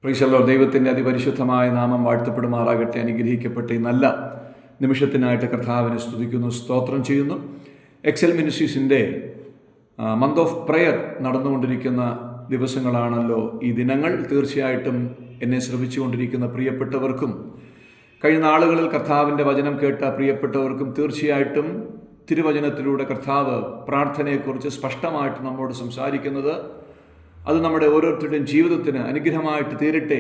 Praise the Lord. ദൈവത്തിൻ്റെ അതിപരിശുദ്ധമായ നാമം വാഴ്ത്തപ്പെടുമാറാകട്ടെ. അനുഗ്രഹിക്കപ്പെട്ട ഈ നല്ല നിമിഷത്തിനായിട്ട് കർത്താവിനെ സ്തുതിക്കുന്നു, സ്തോത്രം ചെയ്യുന്നു. എക്സൽ മിനിസ്ട്രീസിൻ്റെ മന്ത് ഓഫ് പ്രെയർ നടന്നുകൊണ്ടിരിക്കുന്ന ദിവസങ്ങളാണല്ലോ ഈ ദിനങ്ങൾ. തീർച്ചയായിട്ടും എന്നെ ശ്രമിച്ചുകൊണ്ടിരിക്കുന്ന പ്രിയപ്പെട്ടവർക്കും കഴിഞ്ഞ നാളുകളിൽ കർത്താവിൻ്റെ വചനം കേട്ട പ്രിയപ്പെട്ടവർക്കും തീർച്ചയായിട്ടും തിരുവചനത്തിലൂടെ കർത്താവ് പ്രാർത്ഥനയെക്കുറിച്ച് സ്പഷ്ടമായിട്ട് നമ്മോട് സംസാരിക്കുന്നത് അത് നമ്മുടെ ഓരോരുത്തരുടെയും ജീവിതത്തിന് അനുഗ്രഹമായിട്ട് തീരട്ടെ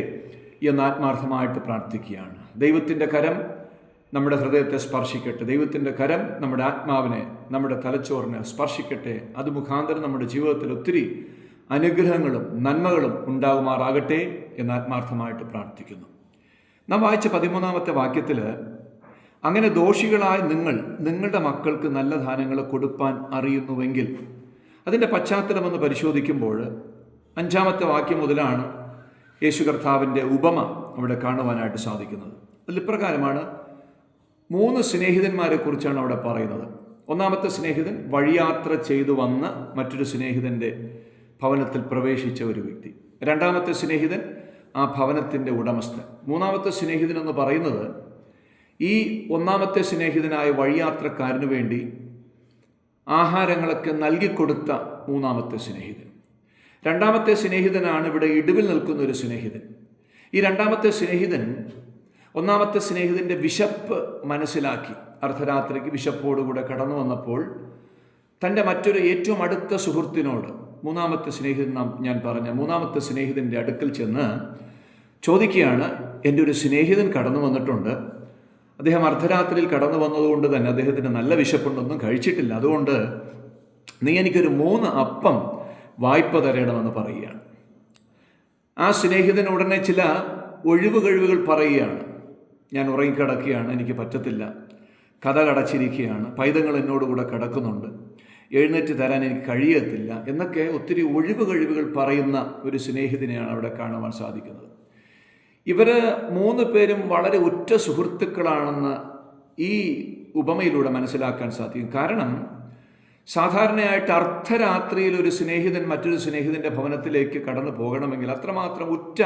എന്ന് ആത്മാർത്ഥമായിട്ട് പ്രാർത്ഥിക്കുകയാണ്. ദൈവത്തിൻ്റെ കരം നമ്മുടെ ഹൃദയത്തെ സ്പർശിക്കട്ടെ. ദൈവത്തിൻ്റെ കരം നമ്മുടെ ആത്മാവിനെ, നമ്മുടെ തലച്ചോറിനെ സ്പർശിക്കട്ടെ. അത് മുഖാന്തരം നമ്മുടെ ജീവിതത്തിൽ ഒത്തിരി അനുഗ്രഹങ്ങളും നന്മകളും ഉണ്ടാകുമാറാകട്ടെ എന്ന് ആത്മാർത്ഥമായിട്ട് പ്രാർത്ഥിക്കുന്നു. നാം വായിച്ച 13-ാമത്തെ വാക്യത്തിൽ, അങ്ങനെ ദോഷികളായ നിങ്ങളുടെ മക്കൾക്ക് നല്ല ദാനങ്ങൾ കൊടുപ്പാൻ അറിയുന്നുവെങ്കിൽ, അതിൻ്റെ പശ്ചാത്തലമെന്ന് പരിശോധിക്കുമ്പോൾ 5-ാമത്തെ വാക്യം മുതലാണ് യേശു കർത്താവിൻ്റെ ഉപമ അവിടെ കാണുവാനായിട്ട് സാധിക്കുന്നത്. അതിൽ ഇപ്രകാരമാണ്. 3 സ്നേഹിതന്മാരെ കുറിച്ചാണ് അവിടെ പറയുന്നത്. 1-ാമത്തെ സ്നേഹിതൻ വഴിയാത്ര ചെയ്തു വന്ന് മറ്റൊരു സ്നേഹിതൻ്റെ ഭവനത്തിൽ പ്രവേശിച്ച ഒരു വ്യക്തി. 2-ാമത്തെ സ്നേഹിതൻ ആ ഭവനത്തിൻ്റെ ഉടമസ്ഥൻ. 3-ാമത്തെ സ്നേഹിതൻ എന്ന് പറയുന്നത് ഈ 1-ാമത്തെ സ്നേഹിതനായ വഴിയാത്രക്കാരന് വേണ്ടി ആഹാരങ്ങളൊക്കെ നൽകിക്കൊടുത്ത 3-ാമത്തെ സ്നേഹിതൻ. 2-ാമത്തെ സ്നേഹിതനാണ് ഇവിടെ ഇടിവിൽ നിൽക്കുന്ന ഒരു സ്നേഹിതൻ. ഈ 2-ാമത്തെ സ്നേഹിതൻ 1-ാമത്തെ സ്നേഹിതൻ്റെ വിശപ്പ് മനസ്സിലാക്കി അർദ്ധരാത്രിക്ക് വിശപ്പോടുകൂടെ കടന്നു വന്നപ്പോൾ തൻ്റെ മറ്റൊരു ഏറ്റവും അടുത്ത സുഹൃത്തിനോട്, 3-ാമത്തെ സ്നേഹിതൻ ഞാൻ പറഞ്ഞ 3-ാമത്തെ സ്നേഹിതൻ്റെ അടുക്കൽ ചെന്ന് ചോദിക്കുകയാണ്, എൻ്റെ ഒരു സ്നേഹിതൻ കടന്നു വന്നിട്ടുണ്ട്. അദ്ദേഹം അർദ്ധരാത്രിയിൽ കടന്നു വന്നതുകൊണ്ട് തന്നെ അദ്ദേഹത്തിന് നല്ല വിശപ്പുണ്ടൊന്നും കഴിച്ചിട്ടില്ല. അതുകൊണ്ട് നീ എനിക്കൊരു 3 അപ്പം വായ്പ തരണമെന്ന് പറയുകയാണ്. ആ സ്നേഹിതൻ ഉടനെ ചില ഒഴിവ് കഴിവുകൾ പറയുകയാണ്. ഞാൻ ഉറങ്ങിക്കിടക്കുകയാണ്, എനിക്ക് പറ്റത്തില്ല, കഥ കടച്ചിരിക്കുകയാണ്, പൈതങ്ങൾ എന്നോടുകൂടെ കിടക്കുന്നുണ്ട്, എഴുന്നേറ്റ് തരാൻ എനിക്ക് കഴിയത്തില്ല എന്നൊക്കെ ഒത്തിരി ഒഴിവ് കഴിവുകൾ പറയുന്ന ഒരു സ്നേഹിതനെയാണ് അവിടെ കാണുവാൻ സാധിക്കുന്നത്. ഇവർ 3 പേരും വളരെ ഉറ്റ സുഹൃത്തുക്കളാണെന്ന് ഈ ഉപമയിലൂടെ മനസ്സിലാക്കാൻ സാധിക്കും. കാരണം സാധാരണയായിട്ട് അർദ്ധരാത്രിയിൽ ഒരു സ്നേഹിതൻ മറ്റൊരു സ്നേഹിതൻ്റെ ഭവനത്തിലേക്ക് കടന്നു പോകണമെങ്കിൽ അത്രമാത്രം ഉറ്റ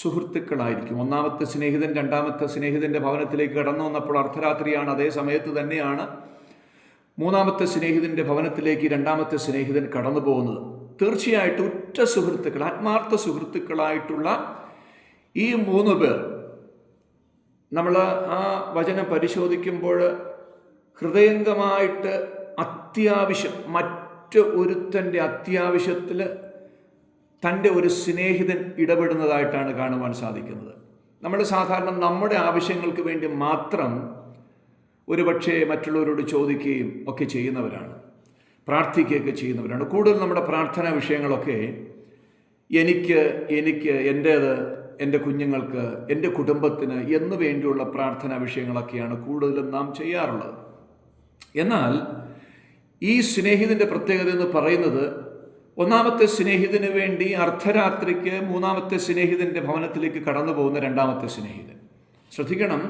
സുഹൃത്തുക്കളായിരിക്കും. 1-ാമത്തെ സ്നേഹിതൻ 2-ാമത്തെ സ്നേഹിതൻ്റെ ഭവനത്തിലേക്ക് കടന്നു വന്നപ്പോൾ അർദ്ധരാത്രിയാണ്. അതേ സമയത്ത് തന്നെയാണ് 3-ാമത്തെ സ്നേഹിതൻ്റെ ഭവനത്തിലേക്ക് 2-ാമത്തെ സ്നേഹിതൻ കടന്നു പോകുന്നത്. തീർച്ചയായിട്ടും ഉറ്റ സുഹൃത്തുക്കൾ, ആത്മാർത്ഥ സുഹൃത്തുക്കളായിട്ടുള്ള ഈ 3 പേർ നമ്മൾ ആ വചനം പരിശോധിക്കുമ്പോൾ ഹൃദയംഗമായിട്ട് അത്യാവശ്യം മറ്റ് ഒരുത്തൻ്റെ അത്യാവശ്യത്തിൽ തൻ്റെ ഒരു സ്നേഹിതൻ ഇടപെടുന്നതായിട്ടാണ് കാണുവാൻ സാധിക്കുന്നത്. നമ്മൾ സാധാരണ നമ്മുടെ ആവശ്യങ്ങൾക്ക് വേണ്ടി മാത്രം ഒരുപക്ഷെ മറ്റുള്ളവരോട് ചോദിക്കുകയും ഒക്കെ ചെയ്യുന്നവരാണ്, പ്രാർത്ഥിക്കുകയൊക്കെ ചെയ്യുന്നവരാണ്. കൂടുതൽ നമ്മുടെ പ്രാർത്ഥനാ വിഷയങ്ങളൊക്കെ എനിക്ക് എൻ്റേത്, എൻ്റെ കുഞ്ഞുങ്ങൾക്ക്, എൻ്റെ കുടുംബത്തിന് എന്നു വേണ്ടിയുള്ള പ്രാർത്ഥനാ വിഷയങ്ങളൊക്കെയാണ് കൂടുതലും നാം ചെയ്യാറുള്ളത്. എന്നാൽ ഈ സ്നേഹിതൻ്റെ പ്രത്യേകത എന്ന് പറയുന്നത് 1-ാമത്തെ സ്നേഹിതന് വേണ്ടി അർദ്ധരാത്രിക്ക് 3-ാമത്തെ സ്നേഹിതൻ്റെ ഭവനത്തിലേക്ക് കടന്നു പോകുന്ന 2-ാമത്തെ സ്നേഹിതൻ. ശ്രദ്ധിക്കണം,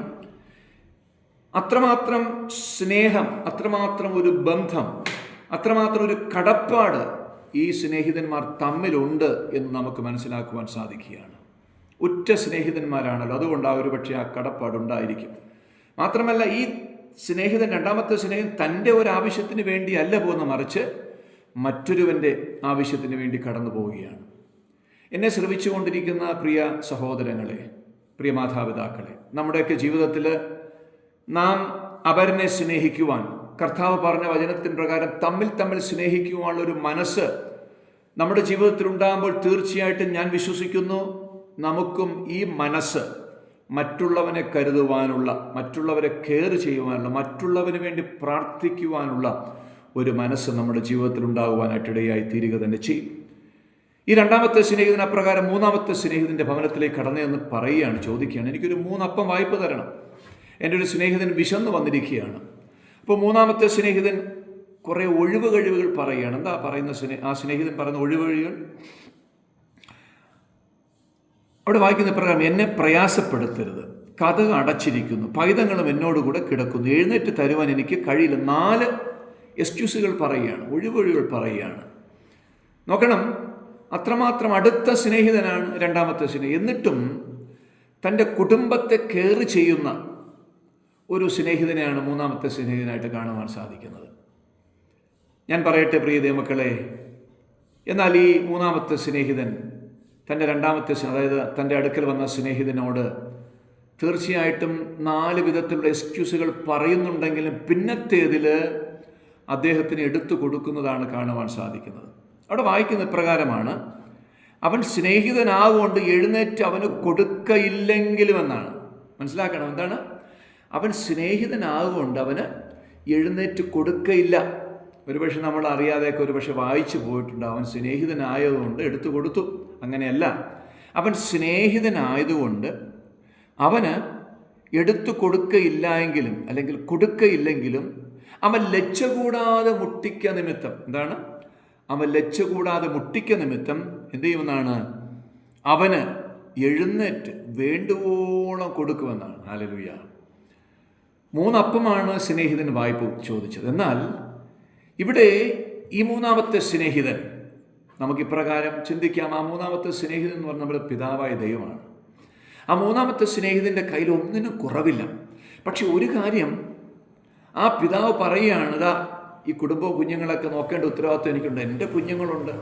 അത്രമാത്രം സ്നേഹം, അത്രമാത്രം ഒരു ബന്ധം, അത്രമാത്രം ഒരു കടപ്പാട് ഈ സ്നേഹിതന്മാർ തമ്മിലുണ്ട് എന്ന് നമുക്ക് മനസ്സിലാക്കുവാൻ സാധിക്കുകയാണ്. ഉറ്റ സ്നേഹിതന്മാരാണല്ലോ, അതുകൊണ്ട് ഒരു പക്ഷേ ആ കടപ്പാടുണ്ടായിരിക്കും. മാത്രമല്ല ഈ സ്നേഹിതൻ, 2-ാമത്തെ സ്നേഹിതൻ തൻ്റെ ഒരു ആവശ്യത്തിന് വേണ്ടി അല്ല പോകുന്ന, മറിച്ച് മറ്റൊരുവൻ്റെ ആവശ്യത്തിന് വേണ്ടി കടന്നു പോവുകയാണ്. എന്നെ ശ്രമിച്ചുകൊണ്ടിരിക്കുന്ന പ്രിയ സഹോദരങ്ങളെ, പ്രിയ മാതാപിതാക്കളെ, നമ്മുടെയൊക്കെ ജീവിതത്തിൽ നാം അവരനെ സ്നേഹിക്കുവാൻ, കർത്താവ് പറഞ്ഞ വചനത്തിൻ പ്രകാരം തമ്മിൽ സ്നേഹിക്കുവാനുള്ളൊരു മനസ്സ് നമ്മുടെ ജീവിതത്തിൽ ഉണ്ടാകുമ്പോൾ തീർച്ചയായിട്ടും ഞാൻ വിശ്വസിക്കുന്നു നമുക്കും ഈ മനസ്സ് മറ്റുള്ളവനെ കരുതുവാനുള്ള, മറ്റുള്ളവരെ കെയർ ചെയ്യുവാനുള്ള, മറ്റുള്ളവന് വേണ്ടി പ്രാർത്ഥിക്കുവാനുള്ള ഒരു മനസ്സ് നമ്മുടെ ജീവിതത്തിൽ ഉണ്ടാകുവാനായിട്ടിടയായി തീരുക തന്നെ ചെയ്യും. ഈ 2-ാമത്തെ സ്നേഹിതൻ അപ്രകാരം 3-ാമത്തെ സ്നേഹിതൻ്റെ ഭവനത്തിലേക്ക് കടന്നതെന്ന് പറയുകയാണ്, ചോദിക്കുകയാണ്, എനിക്കൊരു 3 അപ്പം വായ്പ തരണം, എൻ്റെ ഒരു സ്നേഹിതൻ വിശന്ന് വന്നിരിക്കുകയാണ്. അപ്പോൾ 3-ാമത്തെ സ്നേഹിതൻ കുറേ ഒഴിവ് കഴിവുകൾ പറയുകയാണ്. എന്താ പറയുന്ന ആ സ്നേഹിതൻ പറയുന്ന ഒഴിവ് കഴിവുകൾ? അവിടെ വായിക്കുന്ന പ്രകാരം, എന്നെ പ്രയാസപ്പെടുത്തരുത്, കതക് അടച്ചിരിക്കുന്നു, പൈതങ്ങളും എന്നോടുകൂടെ കിടക്കുന്നു, എഴുന്നേറ്റ് തരുവാൻ എനിക്ക് കഴിയില്ല. 4 എക്സ്ക്യൂസുകൾ പറയുകയാണ്, ഒഴിവൊഴികൾ പറയുകയാണ്. നോക്കണം, അത്രമാത്രം അടുത്ത സ്നേഹിതനാണ് രണ്ടാമത്തെ സ്നേഹിതൻ. എന്നിട്ടും തൻ്റെ കുടുംബത്തെ കെയർ ചെയ്യുന്ന ഒരു സ്നേഹിതനെയാണ് മൂന്നാമത്തെ സ്നേഹിതനായിട്ട് കാണുവാൻ സാധിക്കുന്നത്. ഞാൻ പറയട്ടെ പ്രിയ ദൈവമക്കളെ, എന്നാൽ ഈ മൂന്നാമത്തെ സ്നേഹിതൻ തൻ്റെ രണ്ടാമത്തെ, അതായത് തൻ്റെ അടുക്കൽ വന്ന സ്നേഹിതനോട് തീർച്ചയായിട്ടും 4 വിധത്തിലുള്ള എക്സ്ക്യൂസുകൾ പറയുന്നുണ്ടെങ്കിലും പിന്നത്തേതിൽ അദ്ദേഹത്തിന് എടുത്തു കൊടുക്കുന്നതാണ് കാണുവാൻ സാധിക്കുന്നത്. അവിടെ വായിക്കുന്ന ഇപ്രകാരമാണ്: അവൻ സ്നേഹിതനാകൊണ്ട് എഴുന്നേറ്റ് അവന് കൊടുക്കയില്ലെങ്കിലും എന്നാണ്. മനസ്സിലാക്കണം, എന്താണ്? അവൻ സ്നേഹിതനാകൊണ്ട് അവന് എഴുന്നേറ്റ് കൊടുക്കയില്ല. ഒരുപക്ഷെ നമ്മൾ അറിയാതെയൊക്കെ ഒരുപക്ഷെ വായിച്ചു പോയിട്ടുണ്ട്. അവൻ സ്നേഹിതനായതുകൊണ്ട് എടുത്തു കൊടുത്തു. അങ്ങനെയല്ല. അവൻ സ്നേഹിതനായതുകൊണ്ട് അവന് എടുത്തു കൊടുക്കയില്ല എങ്കിലും, അല്ലെങ്കിൽ കൊടുക്കയില്ലെങ്കിലും അവൻ ലജ്ജ കൂടാതെ മുട്ടിക്ക നിമിത്തം, എന്താണ്? അവൻ ലജ്ജ കൂടാതെ മുട്ടിക്ക നിമിത്തം എന്ത് ചെയ്യുമെന്നാണ്? അവന് എഴുന്നേറ്റ് വേണ്ടുവോളം കൊടുക്കുമെന്നാണ്. ഹല്ലേലൂയ. 3 അപ്പമാണ് സ്നേഹിതൻ വായ്പ ചോദിച്ചത്. എന്നാൽ ഇവിടെ ഈ മൂന്നാമത്തെ സ്നേഹിതൻ, നമുക്കിപ്രകാരം ചിന്തിക്കാം. ആ മൂന്നാമത്തെ സ്നേഹിതൻ എന്ന് പറഞ്ഞാൽ നമ്മുടെ പിതാവായ ദൈവമാണ്. ആ മൂന്നാമത്തെ സ്നേഹിതൻ്റെ കയ്യിൽ ഒന്നിനും കുറവില്ല. പക്ഷെ ഒരു കാര്യം ആ പിതാവ് പറയുകയാണ്, ഇതാ ഈ കുടുംബവും കുഞ്ഞുങ്ങളൊക്കെ നോക്കേണ്ട ഉത്തരവാദിത്വം എനിക്കുണ്ട്. എൻ്റെ കുഞ്ഞുങ്ങളുണ്ട്,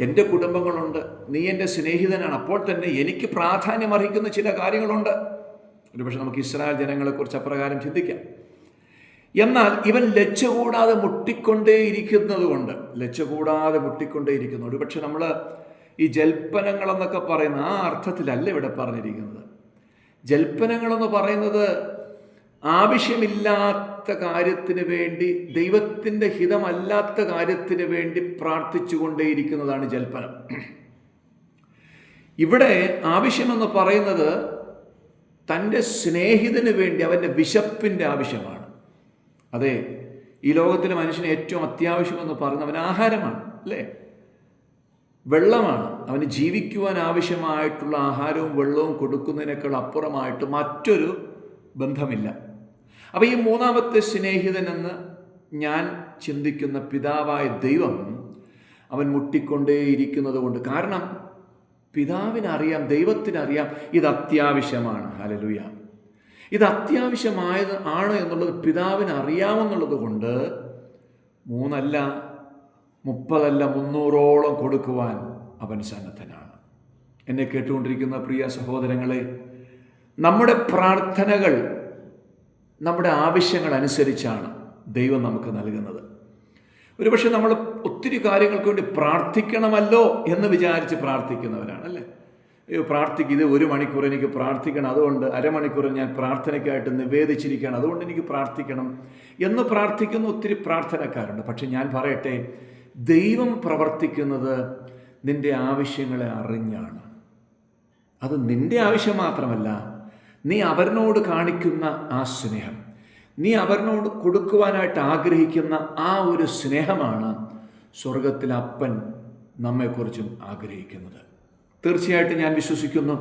എൻ്റെ കുടുംബങ്ങളുണ്ട്, നീ എൻ്റെ സ്നേഹിതനാണ്. അപ്പോൾ തന്നെ എനിക്ക് പ്രാധാന്യം അർഹിക്കുന്ന ചില കാര്യങ്ങളുണ്ട്. ഒരുപക്ഷെ നമുക്ക് ഇസ്രായേൽ ജനങ്ങളെക്കുറിച്ച് അപ്രകാരം ചിന്തിക്കാം. എന്നാൽ ഇവൻ ലജ്ജ കൂടാതെ മുട്ടിക്കൊണ്ടേയിരിക്കുന്നത് കൊണ്ട്, ലജ്ജ കൂടാതെ മുട്ടിക്കൊണ്ടേയിരിക്കുന്നു. ഒരുപക്ഷെ നമ്മൾ ഈ ജൽപ്പനങ്ങളെന്നൊക്കെ പറയുന്ന ആ അർത്ഥത്തിലല്ല ഇവിടെ പറഞ്ഞിരിക്കുന്നത്. ജൽപ്പനങ്ങളെന്ന് പറയുന്നത് ആവശ്യമില്ലാത്ത കാര്യത്തിന് വേണ്ടി, ദൈവത്തിൻ്റെ ഹിതമല്ലാത്ത കാര്യത്തിന് വേണ്ടി പ്രാർത്ഥിച്ചു കൊണ്ടേയിരിക്കുന്നതാണ് ജൽപ്പനം. ഇവിടെ ആവശ്യമെന്ന് പറയുന്നത് തൻ്റെ സ്നേഹിതന് വേണ്ടി അവൻ്റെ വിശപ്പിൻ്റെ ആവശ്യമാണ്. അതെ, ഈ ലോകത്തിലെ മനുഷ്യന് ഏറ്റവും അത്യാവശ്യമെന്ന് പറയുന്നത് അവന് ആഹാരമാണ്, അല്ലേ? വെള്ളമാണ്. അവന് ജീവിക്കുവാൻ ആവശ്യമായിട്ടുള്ള ആഹാരവും വെള്ളവും കൊടുക്കുന്നതിനേക്കാൾ അപ്പുറമായിട്ട് മറ്റൊരു ബന്ധമില്ല. അപ്പോൾ ഈ മൂന്നാമത്തെ സ്നേഹിതനെന്ന് ഞാൻ ചിന്തിക്കുന്ന പിതാവായ ദൈവം അവൻ മുട്ടിക്കൊണ്ടേയിരിക്കുന്നത് കൊണ്ട്, കാരണം പിതാവിനറിയാം, ദൈവത്തിനറിയാം ഇത് അത്യാവശ്യമാണ്. ഹല്ലേലൂയ. ഇത് അത്യാവശ്യമായത് ആണ് എന്നുള്ളത് പിതാവിന് അറിയാമെന്നുള്ളത് കൊണ്ട് 3 അല്ല 30 അല്ല 300ഓളം കൊടുക്കുവാൻ അവൻ സന്നദ്ധനാണ്. എന്നെ കേട്ടുകൊണ്ടിരിക്കുന്ന പ്രിയ സഹോദരങ്ങളെ, നമ്മുടെ പ്രാർത്ഥനകൾ നമ്മുടെ ആവശ്യങ്ങൾ അനുസരിച്ചാണ് ദൈവം നമുക്ക് നൽകുന്നത്. ഒരുപക്ഷെ നമ്മൾ ഒത്തിരി കാര്യങ്ങൾക്ക് വേണ്ടി പ്രാർത്ഥിക്കണമല്ലോ എന്ന് വിചാരിച്ച് പ്രാർത്ഥിക്കുന്നവരാണ്, അല്ലേ? പ്രാർത്ഥിക്കും, ഇത് 1 മണിക്കൂർ എനിക്ക് പ്രാർത്ഥിക്കണം, അതുകൊണ്ട് അരമണിക്കൂർ ഞാൻ പ്രാർത്ഥനയ്ക്കായിട്ട് നിവേദിച്ചിരിക്കുകയാണ്, അതുകൊണ്ട് എനിക്ക് പ്രാർത്ഥിക്കണം എന്ന് പ്രാർത്ഥിക്കുന്ന ഒത്തിരി പ്രാർത്ഥനക്കാരുണ്ട്. പക്ഷെ ഞാൻ പറയട്ടെ, ദൈവം പ്രവർത്തിക്കുന്നത് നിൻ്റെ ആവശ്യങ്ങളെ അറിഞ്ഞാണ്. അത് നിൻ്റെ ആവശ്യം മാത്രമല്ല, നീ അവരിനോട് കാണിക്കുന്ന ആ സ്നേഹം, നീ അവരിനോട് കൊടുക്കുവാനായിട്ട് ആഗ്രഹിക്കുന്ന ആ ഒരു സ്നേഹമാണ് സ്വർഗത്തിലെ അപ്പൻ നമ്മെക്കുറിച്ചും ആഗ്രഹിക്കുന്നത്. തീർച്ചയായിട്ടും ഞാൻ വിശ്വസിക്കുന്നു,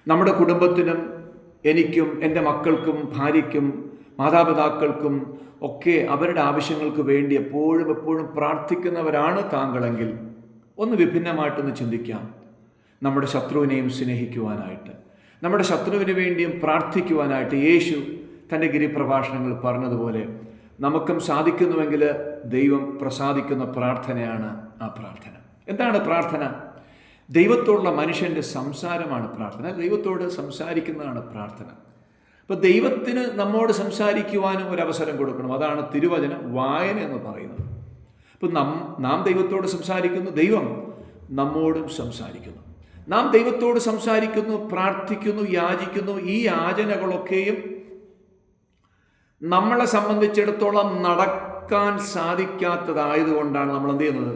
നമ്മുടെ കുടുംബത്തിനും എനിക്കും എൻ്റെ മക്കൾക്കും ഭാര്യയ്ക്കും മാതാപിതാക്കൾക്കും ഒക്കെ അവരുടെ ആവശ്യങ്ങൾക്ക് വേണ്ടി എപ്പോഴും പ്രാർത്ഥിക്കുന്നവരാണ് താങ്കളെങ്കിൽ ഒന്ന് വിഭിന്നമായിട്ടൊന്ന് ചിന്തിക്കാം. നമ്മുടെ ശത്രുവിനെയും സ്നേഹിക്കുവാനായിട്ട്, നമ്മുടെ ശത്രുവിന് വേണ്ടിയും പ്രാർത്ഥിക്കുവാനായിട്ട് യേശു തൻ്റെ ഗിരിപ്രഭാഷണങ്ങൾ പറഞ്ഞതുപോലെ നമുക്കും സാധിക്കുന്നുവെങ്കിൽ ദൈവം പ്രസാദിക്കുന്ന പ്രാർത്ഥനയാണ് ആ പ്രാർത്ഥന. എന്താണ് പ്രാർത്ഥന? ദൈവത്തോടുള്ള മനുഷ്യൻ്റെ സംസാരമാണ് പ്രാർത്ഥന. ദൈവത്തോട് സംസാരിക്കുന്നതാണ് പ്രാർത്ഥന. അപ്പോൾ ദൈവത്തിന് നമ്മോട് സംസാരിക്കുവാനും ഒരവസരം കൊടുക്കണം. അതാണ് തിരുവചന വായന എന്ന് പറയുന്നത്. അപ്പോൾ നാം ദൈവത്തോട് സംസാരിക്കുന്നു, ദൈവം നമ്മോടും സംസാരിക്കുന്നു. നാം ദൈവത്തോട് സംസാരിക്കുന്നു, പ്രാർത്ഥിക്കുന്നു, യാചിക്കുന്നു. ഈ യാചനകളൊക്കെയും നമ്മളെ സംബന്ധിച്ചിടത്തോളം നടക്കാൻ സാധിക്കാത്തതായതുകൊണ്ടാണ് നമ്മൾ എന്ത് ചെയ്യുന്നത്?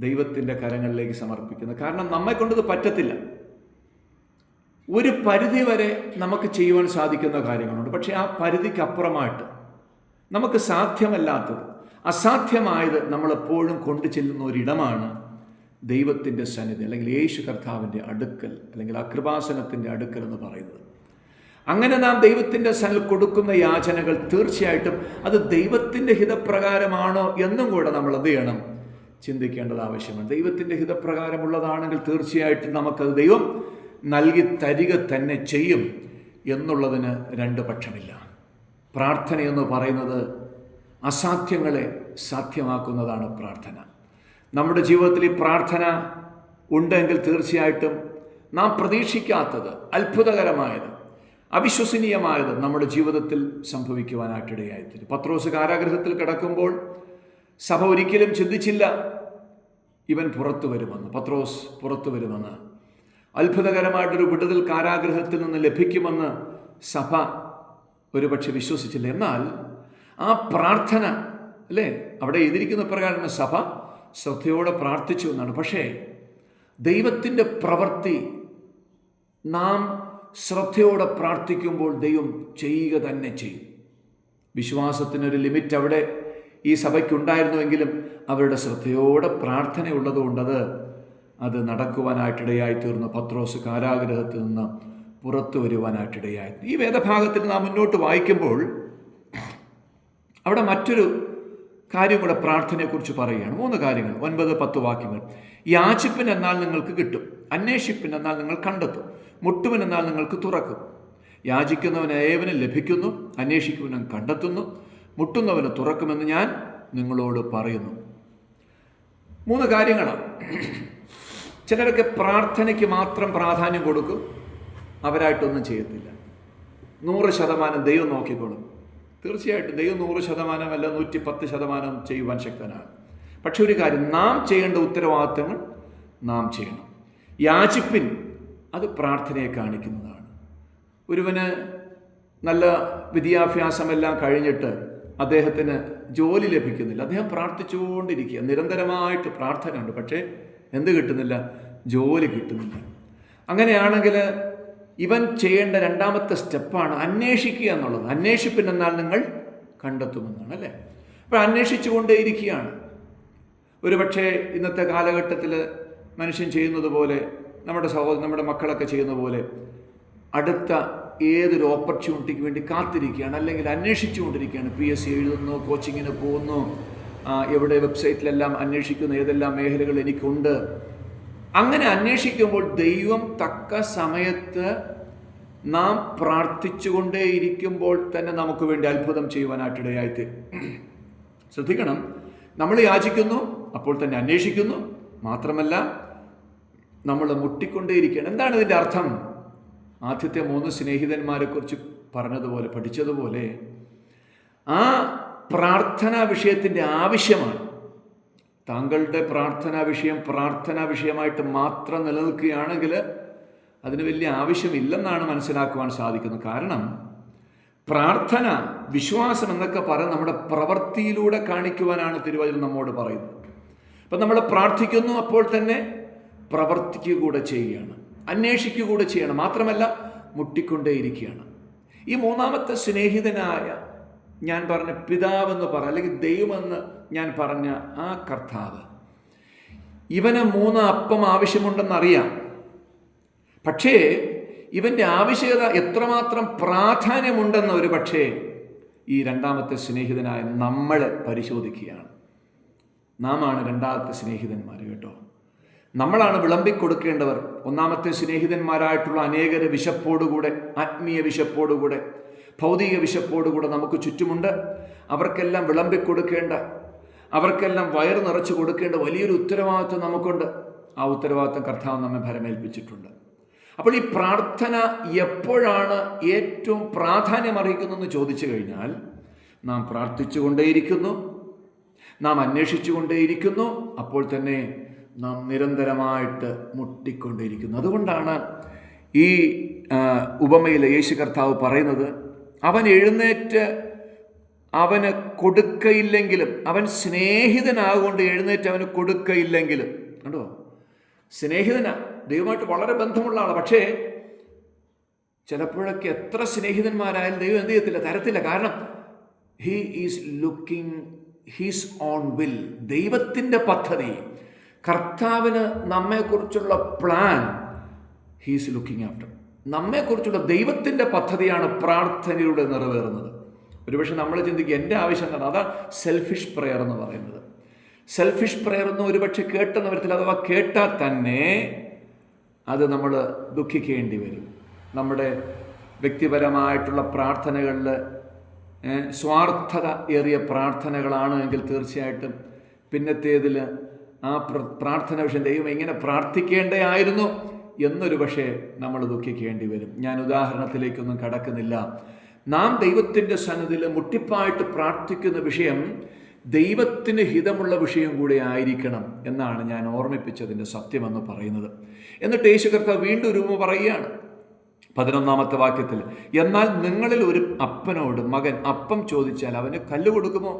ദൈവത്തിൻ്റെ കരങ്ങളിലേക്ക് സമർപ്പിക്കുന്നത്. കാരണം നമ്മെ കൊണ്ടത് പറ്റത്തില്ല. ഒരു പരിധി വരെ നമുക്ക് ചെയ്യുവാൻ സാധിക്കുന്ന കാര്യങ്ങളുണ്ട്. പക്ഷേ ആ പരിധിക്ക് അപ്പുറമായിട്ട് നമുക്ക് സാധ്യമല്ലാത്തത്, അസാധ്യമായത് നമ്മളെപ്പോഴും കൊണ്ടു ചെല്ലുന്ന ഒരിടമാണ് ദൈവത്തിൻ്റെ സന്നിധി, അല്ലെങ്കിൽ യേശു കർത്താവിൻ്റെ അടുക്കൽ, അല്ലെങ്കിൽ ആ കൃപാസനത്തിൻ്റെ അടുക്കൽ എന്ന് പറയുന്നത്. അങ്ങനെ നാം ദൈവത്തിൻ്റെ സന്നിധിയിൽ കൊടുക്കുന്ന യാചനകൾ തീർച്ചയായിട്ടും അത് ദൈവത്തിൻ്റെ ഹിതപ്രകാരമാണോ എന്നും കൂടെ നമ്മൾ എന്ത് ചെയ്യണം? ചിന്തിക്കേണ്ടത് ആവശ്യമാണ്. ദൈവത്തിൻ്റെ ഹിതപ്രകാരമുള്ളതാണെങ്കിൽ തീർച്ചയായിട്ടും നമുക്കത് ദൈവം നൽകി തരിക തന്നെ ചെയ്യും എന്നുള്ളതിന് രണ്ട് പക്ഷമില്ല. പ്രാർത്ഥനയെന്ന് പറയുന്നത് അസാധ്യങ്ങളെ സാധ്യമാക്കുന്നതാണ് പ്രാർത്ഥന. നമ്മുടെ ജീവിതത്തിൽ ഈ പ്രാർത്ഥന ഉണ്ടെങ്കിൽ തീർച്ചയായിട്ടും നാം പ്രതീക്ഷിക്കാത്തത്, അത്ഭുതകരമായത്, അവിശ്വസനീയമായത് നമ്മുടെ ജീവിതത്തിൽ സംഭവിക്കുവാനായിട്ടിടയായിത്തീരും. പത്രോസ് കാരാഗൃഹത്തിൽ കിടക്കുമ്പോൾ സഭ ഒരിക്കലും ചിന്തിച്ചില്ല ഇവൻ പുറത്തു വരുമെന്ന്, പത്രോസ് പുറത്തു വരുമെന്ന്. അത്ഭുതകരമായിട്ടൊരു വിടുതൽ കാരാഗൃഹത്തിൽ നിന്ന് ലഭിക്കുമെന്ന് സഭ ഒരുപക്ഷെ വിശ്വസിച്ചില്ല. എന്നാൽ ആ പ്രാർത്ഥന, അല്ലേ, അവിടെ എഴുതിയിരിക്കുന്ന പ്രകാരം സഭ ശ്രദ്ധയോടെ പ്രാർത്ഥിച്ചു എന്നാണ്. പക്ഷേ ദൈവത്തിൻ്റെ പ്രവൃത്തി നാം ശ്രദ്ധയോടെ പ്രാർത്ഥിക്കുമ്പോൾ ദൈവം ചെയ്യുക തന്നെ ചെയ്യും. വിശ്വാസത്തിനൊരു ലിമിറ്റ് അവിടെ ഈ സഭയ്ക്കുണ്ടായിരുന്നുവെങ്കിലും അവരുടെ ശ്രദ്ധയോടെ പ്രാർത്ഥനയുള്ളതുകൊണ്ട് അത് നടക്കുവാനായിട്ടിടയായി തീർന്നു. പത്രോസ് കാരാഗൃഹത്തിൽ നിന്ന് പുറത്തു വരുവാനായിട്ടിടയായി. ഈ വേദഭാഗത്തിൽ നാം മുന്നോട്ട് വായിക്കുമ്പോൾ അവിടെ മറ്റൊരു കാര്യം കൂടെ പ്രാർത്ഥനയെക്കുറിച്ച് പറയുകയാണ്. 3 കാര്യങ്ങൾ, 9-10 വാക്യങ്ങൾ. യാചിപ്പിൻ എന്നാൽ നിങ്ങൾക്ക് കിട്ടും, അന്വേഷിപ്പിൻ എന്നാൽ നിങ്ങൾ കണ്ടെത്തും, മുട്ടുവിൻ എന്നാൽ നിങ്ങൾക്ക് തുറക്കും. യാചിക്കുന്നവന് ഏവനും ലഭിക്കുന്നു, അന്വേഷിക്കുന്നവനും കണ്ടെത്തുന്നു, മുട്ടുന്നവന് തുറക്കുമെന്ന് ഞാൻ നിങ്ങളോട് പറയുന്നു. 3 കാര്യങ്ങളാണ്. ചിലരൊക്കെ പ്രാർത്ഥനയ്ക്ക് മാത്രം പ്രാധാന്യം കൊടുക്കും, അവരായിട്ടൊന്നും ചെയ്യത്തില്ല. 100% ദൈവം നോക്കിക്കോളും. തീർച്ചയായിട്ടും ദൈവം 100% അല്ല 110% ചെയ്യുവാൻ ശക്തനാണ്. പക്ഷെ ഒരു കാര്യം, നാം ചെയ്യേണ്ട ഉത്തരവാദിത്തങ്ങൾ നാം ചെയ്യണം. യാചിപ്പിൻ, അത് പ്രാർത്ഥനയെ കാണിക്കുന്നതാണ്. ഒരുവന് നല്ല വിദ്യാഭ്യാസമെല്ലാം കഴിഞ്ഞിട്ട് അദ്ദേഹത്തിന് ജോലി ലഭിക്കുന്നില്ല, അദ്ദേഹം പ്രാർത്ഥിച്ചുകൊണ്ടിരിക്കുക, നിരന്തരമായിട്ട് പ്രാർത്ഥനയുണ്ട്, പക്ഷേ എന്ത് കിട്ടുന്നില്ല? ജോലി കിട്ടുന്നില്ല. അങ്ങനെയാണെങ്കിൽ ഇവൻ ചെയ്യേണ്ട രണ്ടാമത്തെ സ്റ്റെപ്പാണ് അന്വേഷിക്കുക എന്നുള്ളത്. അന്വേഷിപ്പിൻ എന്നാൽ നിങ്ങൾ കണ്ടെത്തുമെന്നാണ്, അല്ലേ? അപ്പോൾ അന്വേഷിച്ചു കൊണ്ടേയിരിക്കുകയാണ്. ഒരുപക്ഷെ ഇന്നത്തെ കാലഘട്ടത്തിൽ മനുഷ്യൻ ചെയ്യുന്നത് പോലെ, നമ്മുടെ മക്കളൊക്കെ ചെയ്യുന്ന പോലെ അടുത്ത ഏതൊരു ഓപ്പർച്യൂണിറ്റിക്ക് വേണ്ടി കാത്തിരിക്കുകയാണ്, അല്ലെങ്കിൽ അന്വേഷിച്ചു കൊണ്ടിരിക്കുകയാണ്. PSC എഴുതുന്നു, കോച്ചിങ്ങിന് പോകുന്നു, എവിടെ വെബ്സൈറ്റിലെല്ലാം അന്വേഷിക്കുന്നു ഏതെല്ലാം മേഖലകൾ എനിക്കുണ്ട്. അങ്ങനെ അന്വേഷിക്കുമ്പോൾ ദൈവം തക്ക സമയത്ത് നാം പ്രാർത്ഥിച്ചുകൊണ്ടേയിരിക്കുമ്പോൾ തന്നെ നമുക്ക് വേണ്ടി അത്ഭുതം ചെയ്യുവാനായിട്ടിടയായിത്തീരും. ശ്രദ്ധിക്കണം, നമ്മൾ യാചിക്കുന്നു, അപ്പോൾ തന്നെ അന്വേഷിക്കുന്നു, മാത്രമല്ല നമ്മൾ മുട്ടിക്കൊണ്ടേയിരിക്കുകയാണ്. എന്താണ് ഇതിൻ്റെ അർത്ഥം? ആദ്യത്തെ 3 സ്നേഹിതന്മാരെക്കുറിച്ച് പറഞ്ഞതുപോലെ, പഠിച്ചതുപോലെ ആ പ്രാർത്ഥനാ വിഷയത്തിൻ്റെ ആവശ്യമാണ്. താങ്കളുടെ പ്രാർത്ഥനാ വിഷയമായിട്ട് മാത്രം നിലനിൽക്കുകയാണെങ്കിൽ അതിന് വലിയ ആവശ്യമില്ലെന്നാണ് മനസ്സിലാക്കുവാൻ സാധിക്കുന്നത്. കാരണം പ്രാർത്ഥന, വിശ്വാസം എന്നൊക്കെ പറയാൻ നമ്മുടെ പ്രവൃത്തിയിലൂടെ കാണിക്കുവാനാണ് തിരുവചനം നമ്മോട് പറയുന്നത്. അപ്പം നമ്മൾ പ്രാർത്ഥിക്കുന്നു, അപ്പോൾ തന്നെ പ്രവർത്തിക്കുക കൂടെ ചെയ്യുകയാണ്, അന്വേഷിക്കുക കൂടെ ചെയ്യണം, മാത്രമല്ല മുട്ടിക്കൊണ്ടേയിരിക്കുകയാണ്. ഈ 3ാമത്തെ സ്നേഹിതനായ ഞാൻ പറഞ്ഞ പിതാവെന്ന് അല്ലെങ്കിൽ ദൈവമെന്ന് ഞാൻ പറഞ്ഞ ആ കർത്താവ്, ഇവന് 3 അപ്പം ആവശ്യമുണ്ടെന്നറിയാം. പക്ഷേ ഇവൻ്റെ ആവശ്യകത എത്രമാത്രം പ്രാധാന്യമുണ്ടെന്ന് ഒരു പക്ഷേ ഈ 2ാമത്തെ സ്നേഹിതനായ നമ്മളെ പരിശോധിക്കുകയാണ്. നാമാണ് 2ാമത്തെ സ്നേഹിതന്മാർ, കേട്ടോ. നമ്മളാണ് വിളമ്പിക്കൊടുക്കേണ്ടവർ. 1ാമത്തെ സ്നേഹിതന്മാരായിട്ടുള്ള അനേകരെ വിശപ്പോടുകൂടെ, ആത്മീയ വിശപ്പോടുകൂടെ, ഭൗതിക വിശപ്പോടുകൂടെ നമുക്ക് ചുറ്റുമുണ്ട്. അവർക്കെല്ലാം വിളമ്പിക്കൊടുക്കേണ്ട, അവർക്കെല്ലാം വയറ് നിറച്ച് കൊടുക്കേണ്ട വലിയൊരു ഉത്തരവാദിത്വം നമുക്കുണ്ട്. ആ ഉത്തരവാദിത്വം കർത്താവ് നമ്മെ ഭരമേൽപ്പിച്ചിട്ടുണ്ട്. അപ്പോൾ ഈ പ്രാർത്ഥന എപ്പോഴാണ് ഏറ്റവും പ്രാധാന്യം അർഹിക്കുന്നതെന്ന് ചോദിച്ചു കഴിഞ്ഞാൽ, നാം പ്രാർത്ഥിച്ചുകൊണ്ടേയിരിക്കുന്നു, നാം അന്വേഷിച്ചുകൊണ്ടേയിരിക്കുന്നു, അപ്പോൾ തന്നെ നാം നിരന്തരമായിട്ട് മുട്ടിക്കൊണ്ടേയിരിക്കുന്നു. അതുകൊണ്ടാണ് ഈ ഉപമയിൽ യേശു കർത്താവ് പറയുന്നത്, അവൻ എഴുന്നേറ്റ് അവന് കൊടുക്കയില്ലെങ്കിലും, അവൻ സ്നേഹിതനാകൊണ്ട് എഴുന്നേറ്റ് അവന് കൊടുക്കയില്ലെങ്കിലും. കണ്ടോ, സ്നേഹിതനാ, ദൈവമായിട്ട് വളരെ ബന്ധമുള്ള ആളാണ്. പക്ഷേ ചിലപ്പോഴൊക്കെ എത്ര സ്നേഹിതന്മാരായാലും ദൈവം എന്ത് ചെയ്യത്തില്ല, തരത്തില്ല. കാരണം he is looking his own will. ദൈവത്തിൻ്റെ പദ്ധതി, കർത്താവിന് നമ്മെക്കുറിച്ചുള്ള plan, he is looking after. നമ്മെക്കുറിച്ചുള്ള ദൈവത്തിൻ്റെ പദ്ധതിയാണ് പ്രാർത്ഥനയിലൂടെ നിറവേറുന്നത്. ഒരുപക്ഷെ നമ്മൾ ചിന്തിക്കുക എൻ്റെ ആവശ്യം എന്താണ്, അതാണ് സെൽഫിഷ് പ്രെയർ എന്ന് പറയുന്നത്. സെൽഫിഷ് പ്രെയർ ഒന്നും ഒരുപക്ഷെ കേട്ടെന്ന് വരത്തില്ല. അഥവാ കേട്ടാൽ തന്നെ അത് നമ്മൾ ദുഃഖിക്കേണ്ടി വരും. നമ്മുടെ വ്യക്തിപരമായിട്ടുള്ള പ്രാർത്ഥനകളിൽ സ്വാർത്ഥത ഏറിയ പ്രാർത്ഥനകളാണ് എങ്കിൽ തീർച്ചയായിട്ടും പിന്നത്തേതിൽ ആ പ്രാർത്ഥന വിഷയം ദൈവം എങ്ങനെ പ്രാർത്ഥിക്കേണ്ടതായിരുന്നു എന്നൊരു പക്ഷേ നമ്മൾ ദുഃഖിക്കേണ്ടി വരും. ഞാൻ ഉദാഹരണത്തിലേക്കൊന്നും കടക്കുന്നില്ല. നാം ദൈവത്തിൻ്റെ സന്നിധിയിൽ മുട്ടിപ്പായിട്ട് പ്രാർത്ഥിക്കുന്ന വിഷയം ദൈവത്തിന് ഹിതമുള്ള വിഷയം കൂടെ ആയിരിക്കണം എന്നാണ് ഞാൻ ഓർമ്മിപ്പിച്ചതിൻ്റെ സത്യമെന്ന് പറയുന്നത്. എന്നിട്ട് യേശു കർത്താവ് വീണ്ടും ഒരു പറയുകയാണ് 11-ാമത്തെ വാക്യത്തിൽ, എന്നാൽ നിങ്ങളിൽ ഒരു അപ്പനോട് മകൻ അപ്പം ചോദിച്ചാൽ അവന് കല്ല് കൊടുക്കുമോ?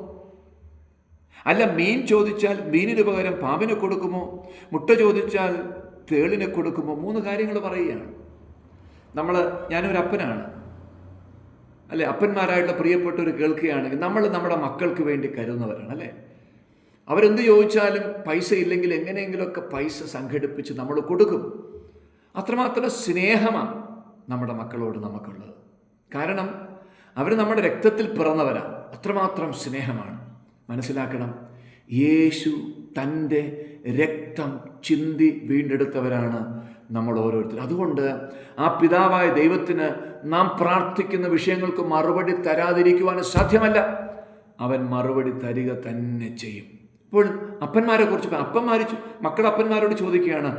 അല്ല, മീൻ ചോദിച്ചാൽ മീനിന് പകരം പാമ്പിനെ കൊടുക്കുമോ? മുട്ട ചോദിച്ചാൽ തേളിനെ കൊടുക്കുമോ? 3 കാര്യങ്ങൾ പറയുകയാണ്. ഞാനൊരു അപ്പനാണ്, അല്ലെ? അപ്പന്മാരായിട്ടുള്ള പ്രിയപ്പെട്ടവർ കേൾക്കുകയാണെങ്കിൽ നമ്മൾ നമ്മുടെ മക്കൾക്ക് വേണ്ടി കരുതുന്നവരാണ്, അല്ലേ? അവരെന്ത് ചോദിച്ചാലും പൈസ ഇല്ലെങ്കിൽ എങ്ങനെയെങ്കിലുമൊക്കെ പൈസ സംഘടിപ്പിച്ച് നമ്മൾ കൊടുക്കും. അത്രമാത്രം സ്നേഹമാണ് നമ്മുടെ മക്കളോട് നമുക്കുള്ളത്. കാരണം അവർ നമ്മുടെ രക്തത്തിൽ പിറന്നവരാണ്. അത്രമാത്രം സ്നേഹമാണ്. മനസ്സിലാക്കണം, യേശു തൻ്റെ രക്തം ചിന്തി വീണ്ടെടുത്തവരാണ് നമ്മൾ ഓരോരുത്തരും. അതുകൊണ്ട് ആ പിതാവായ ദൈവത്തിന് നാം പ്രാർത്ഥിക്കുന്ന വിഷയങ്ങൾക്ക് മറുപടി തരാതിരിക്കുവാൻ സാധ്യമല്ല. അവൻ മറുപടി തരിക തന്നെ ചെയ്യും. ഇപ്പോൾ അപ്പന്മാരെ കുറിച്ച് മക്കൾ അപ്പന്മാരോട് ചോദിക്കുകയാണ്,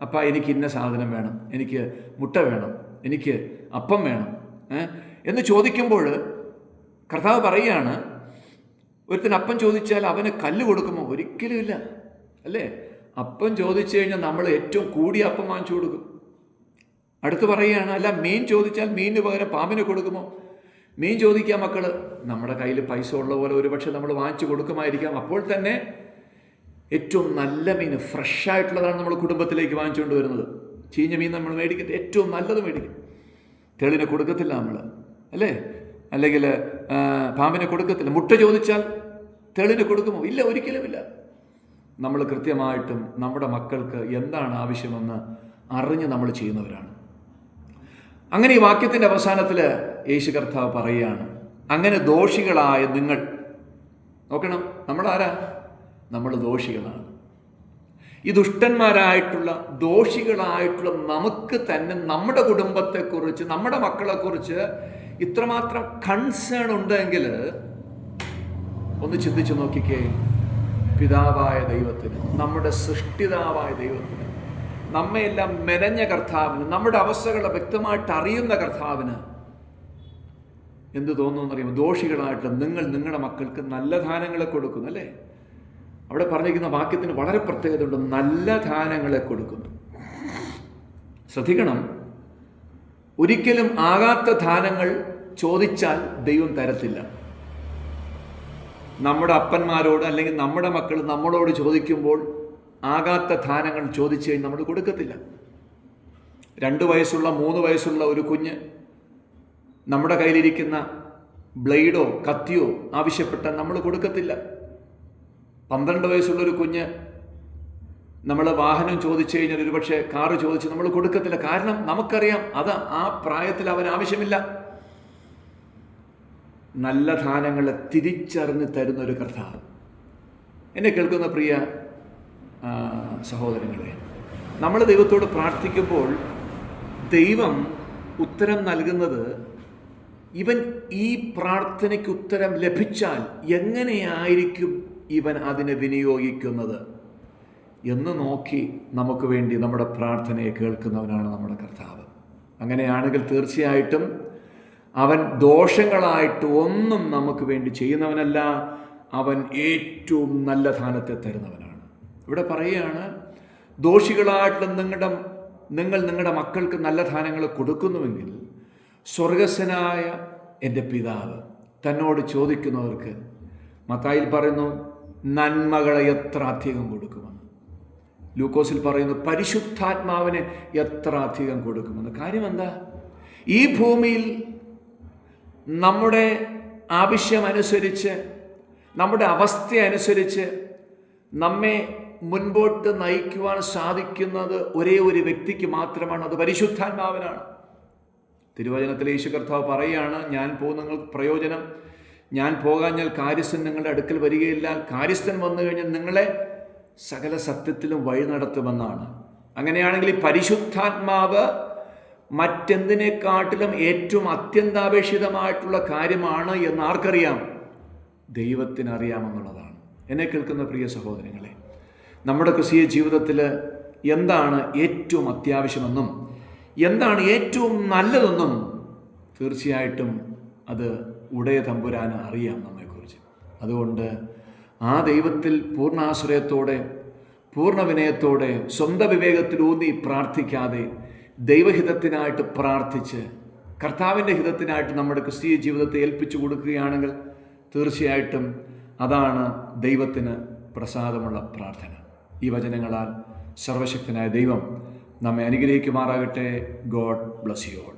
അപ്പ എനിക്ക് ഇന്ന സാധനം വേണം, എനിക്ക് മുട്ട വേണം, എനിക്ക് അപ്പം വേണം എന്ന് ചോദിക്കുമ്പോൾ കർത്താവ് പറയുകയാണ്, ഒരുത്തിന് അപ്പം ചോദിച്ചാൽ അവന് കല്ല് കൊടുക്കുമോ? ഒരിക്കലുമില്ല, അല്ലേ? അപ്പം ചോദിച്ചു കഴിഞ്ഞാൽ നമ്മൾ ഏറ്റവും കൂടിയ അപ്പം വാങ്ങിച്ചു കൊടുക്കും. അടുത്ത് പറയുകയാണ്, അല്ല, മീൻ ചോദിച്ചാൽ മീനിന് പകരം പാമ്പിനെ കൊടുക്കുമോ? മീൻ ചോദിക്കുക മക്കൾ, നമ്മുടെ കയ്യിൽ പൈസ ഉള്ള പോലെ ഒരുപക്ഷെ നമ്മൾ വാങ്ങിച്ചു കൊടുക്കുമായിരിക്കാം. അപ്പോൾ തന്നെ ഏറ്റവും നല്ല മീൻ, ഫ്രഷായിട്ടുള്ളതാണ് നമ്മൾ കുടുംബത്തിലേക്ക് വാങ്ങിച്ചുകൊണ്ട് വരുന്നത്. ചീഞ്ഞ മീൻ നമ്മൾ മേടിക്കത്തില്ല, ഏറ്റവും നല്ലത് മേടിക്കും. തേളിനെ കൊടുക്കത്തില്ല നമ്മൾ, അല്ലേ? അല്ലെങ്കിൽ പാമ്പിനെ കൊടുക്കത്തില്ല. മുട്ട ചോദിച്ചാൽ തേളിനെ കൊടുക്കുമോ? ഇല്ല, ഒരിക്കലുമില്ല. നമ്മൾ കൃത്യമായിട്ടും നമ്മുടെ മക്കൾക്ക് എന്താണ് ആവശ്യമെന്ന് അറിഞ്ഞ് നമ്മൾ ചെയ്യുന്നവരാണ്. അങ്ങനെ ഈ വാക്യത്തിൻ്റെ അവസാനത്തിൽ യേശു കർത്താവ് പറയുകയാണ്, അങ്ങനെ ദോഷികളായ നിങ്ങൾ, നോക്കണം, നമ്മളാരാ? നമ്മൾ ദോഷികളാണ്. ഈ ദുഷ്ടന്മാരായിട്ടുള്ള ദോഷികളായിട്ടുള്ള നമുക്ക് തന്നെ നമ്മുടെ കുടുംബത്തെക്കുറിച്ച്, നമ്മുടെ മക്കളെക്കുറിച്ച് ഇത്രമാത്രം കൺസേൺ ഉണ്ടെങ്കിൽ ഒന്ന് ചിന്തിച്ചു നോക്കിക്കേ. പിതാവായ ദൈവത്തിന്, നമ്മുടെ സൃഷ്ടിതാവായ ദൈവത്തിന്, നമ്മയെല്ലാം മെനഞ്ഞ കർത്താവിന്, നമ്മുടെ അവസ്ഥകളെ വ്യക്തമായിട്ട് അറിയുന്ന കർത്താവിന് എന്ത് തോന്നുമെന്നറിയുമോ? ദോഷികളായിട്ടുള്ള നിങ്ങൾ നിങ്ങളുടെ മക്കൾക്ക് നല്ല ദാനങ്ങളെ കൊടുക്കുന്നു, അല്ലേ? അവിടെ പറഞ്ഞിരിക്കുന്ന വാക്യത്തിന് വളരെ പ്രത്യേകതയുണ്ട്, നല്ല ദാനങ്ങളെ കൊടുക്കുന്നു. ശ്രദ്ധിക്കണം, ഒരിക്കലും ആകാത്ത ദാനങ്ങൾ ചോദിച്ചാൽ ദൈവം തരത്തില്ല. നമ്മുടെ അപ്പന്മാരോട് അല്ലെങ്കിൽ നമ്മുടെ മക്കൾ നമ്മളോട് ചോദിക്കുമ്പോൾ ആകാത്ത ദാനങ്ങൾ ചോദിച്ചു കഴിഞ്ഞാൽ നമ്മൾ കൊടുക്കത്തില്ല. 2 വയസ്സുള്ള 3 വയസ്സുള്ള ഒരു കുഞ്ഞ് നമ്മുടെ കയ്യിലിരിക്കുന്ന ബ്ലേഡോ കത്തിയോ ആവശ്യപ്പെട്ടാൽ നമ്മൾ കൊടുക്കത്തില്ല. 12 വയസ്സുള്ളൊരു കുഞ്ഞ് നമ്മൾ വാഹനം ചോദിച്ചു കഴിഞ്ഞാൽ, ഒരുപക്ഷെ കാറ് ചോദിച്ച് നമ്മൾ കൊടുക്കത്തില്ല. കാരണം നമുക്കറിയാം അത് ആ പ്രായത്തിൽ അവൻ ആവശ്യമില്ല. നല്ല ദാനങ്ങളെ തിരിച്ചറിഞ്ഞ് തരുന്നൊരു കർത്താവ്. എന്നെ കേൾക്കുന്ന പ്രിയ സഹോദരങ്ങളെ, നമ്മൾ ദൈവത്തോട് പ്രാർത്ഥിക്കുമ്പോൾ ദൈവം ഉത്തരം നൽകുന്നത്, ഇവൻ ഈ പ്രാർത്ഥനയ്ക്ക് ഉത്തരം ലഭിച്ചാൽ എങ്ങനെയായിരിക്കും ഇവൻ അതിനെ വിനിയോഗിക്കുന്നത് എന്ന് നോക്കി നമുക്ക് വേണ്ടി നമ്മുടെ പ്രാർത്ഥനയെ കേൾക്കുന്നവനാണ് നമ്മുടെ കർത്താവ്. അങ്ങനെയാണെങ്കിൽ തീർച്ചയായിട്ടും അവൻ ദോഷങ്ങളായിട്ട് ഒന്നും നമുക്ക് വേണ്ടി ചെയ്യുന്നവനല്ല, അവൻ ഏറ്റവും നല്ല ദാനത്തെ തരുന്നവനാണ്. ഇവിടെ പറയുകയാണ്, ദോഷികളായിട്ടുള്ള നിങ്ങൾ നിങ്ങളുടെ മക്കൾക്ക് നല്ല ദാനങ്ങൾ കൊടുക്കുന്നുവെങ്കിൽ സ്വർഗസ്വനായ എൻ്റെ പിതാവ് തന്നോട് ചോദിക്കുന്നവർക്ക്, മത്തായിൽ പറയുന്നു, നന്മകളെ എത്ര അധികം കൊടുക്കുമെന്ന്. ലൂക്കോസിൽ പറയുന്നു, പരിശുദ്ധാത്മാവിനെ എത്ര അധികം കൊടുക്കുമെന്ന്. കാര്യം എന്താ? ഈ ഭൂമിയിൽ നമ്മുടെ ആവശ്യമനുസരിച്ച്, നമ്മുടെ അവസ്ഥയനുസരിച്ച് നമ്മെ മുൻപോട്ട് നയിക്കുവാൻ സാധിക്കുന്നത് ഒരേ ഒരു വ്യക്തിക്ക് മാത്രമാണ്, അത് പരിശുദ്ധാത്മാവിനാണ്. തിരുവചനത്തിൽ യേശു കർത്താവ് പറയുകയാണ്, ഞാൻ പോകുന്ന നിങ്ങൾക്ക് പ്രയോജനം ഞാൻ പോകാഞ്ഞാൽ കാര്യസ്ഥൻ നിങ്ങളുടെ അടുക്കൽ വരികയില്ല, കാര്യസ്ഥൻ വന്നു കഴിഞ്ഞാൽ നിങ്ങളെ സകല സത്യത്തിലും വഴി നടത്തുമെന്നാണ്. അങ്ങനെയാണെങ്കിൽ ഈ പരിശുദ്ധാത്മാവ് മറ്റെന്തിനേക്കാട്ടിലും ഏറ്റവും അത്യന്താപേക്ഷിതമായിട്ടുള്ള കാര്യമാണ് എന്ന് ആർക്കറിയാം? ദൈവത്തിനറിയാമെന്നുള്ളതാണ്. എന്നെ കേൾക്കുന്ന പ്രിയ സഹോദരങ്ങളെ, നമ്മുടെ ക്രിസ്തീയ ജീവിതത്തിൽ എന്താണ് ഏറ്റവും അത്യാവശ്യമെന്നും എന്താണ് ഏറ്റവും നല്ലതെന്നും തീർച്ചയായിട്ടും അത് ഉടയ തമ്പുരാന് അറിയാം നമ്മെക്കുറിച്ച്. അതുകൊണ്ട് ആ ദൈവത്തിൽ പൂർണ്ണാശ്രയത്തോടെ പൂർണ്ണ വിനയത്തോടെ സ്വന്തം വിവേകത്തിലൂന്നി പ്രാർത്ഥിക്കാതെ ദൈവഹിതത്തിനായിട്ട് പ്രാർത്ഥിച്ച് കർത്താവിൻ്റെ ഹിതത്തിനായിട്ട് നമ്മുടെ ക്രിസ്തീയ ജീവിതത്തെ ഏൽപ്പിച്ചു കൊടുക്കുകയാണെങ്കിൽ തീർച്ചയായിട്ടും അതാണ് ദൈവത്തിന് പ്രസാദമുള്ള പ്രാർത്ഥന. ഈ വചനങ്ങളാൽ സർവശക്തനായ ദൈവം നമ്മെ അനുഗ്രഹിക്കുമാറാകട്ടെ. God bless you all.